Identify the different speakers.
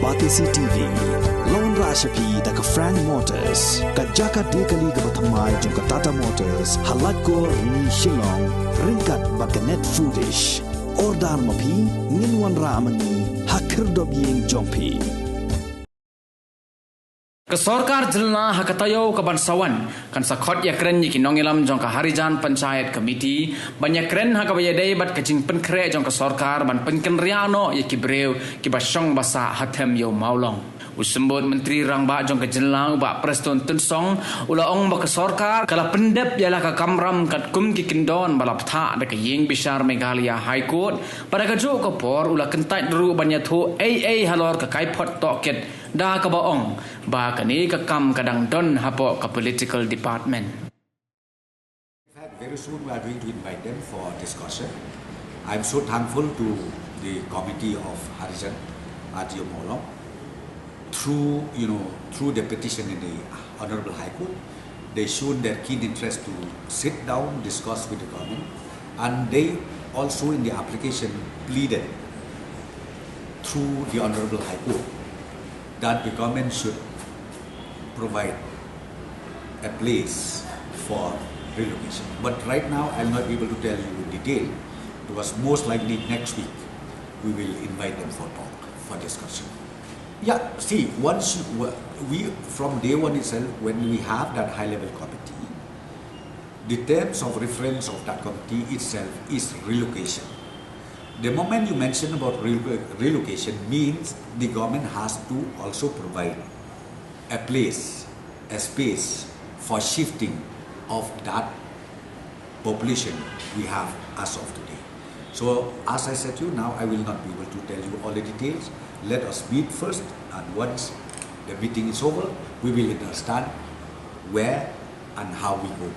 Speaker 1: Batisi TV Lone Rashapi Daka Frank Motors Kajaka Dekali Gabatamai Junka Tata Motors Halatko Ni Shillong Rinkat Bakanet Foodish Ordar Mapi Ninwan Ramani Hakirdobying Jompi
Speaker 2: Sorkar jelna Taïew ke Bansawan kan Khot Ïakren yikin nongilam jong ka Harijan Panchayat Committee banyak Ïakren bayadai bat kajing penkre jong ka Sorkar ban penkenriano yiki brew ki basyong basa hatem yo maulong usembut menteri rangba jong ka jelna ba preston tunsong ula ong ba ka Sorkar kala pendep yalah ka kamram kat kum ki kindon balap tha da ka ying bishar Meghalaya High Court pada ka ju ko por ula kentai dru banyathu halor ka kaipot toket da ka baong ba kani ka kam kadang don hapo ka political department.
Speaker 3: In fact, very soon we are going to invite them for discussion. I am so thankful to the committee of Harijan Taïew Molong through the petition in the Honorable High Court. They showed their keen interest to sit down, discuss with the government, and they also in the application pleaded through the Honorable High Court that the government should provide a place for relocation. But right now, I will not be able to tell you in detail because most likely next week we will invite them for talk, for discussion. Yeah, see, once we from day one itself, when we have that high-level committee, the terms of reference of that committee itself is relocation. The moment you mention about relocation means the government has to also provide a place, a space for shifting of that population we have as of today. So as I said to you, now I will not be able to tell you all the details. Let us meet first, and once the meeting is over, we will understand where and how we go.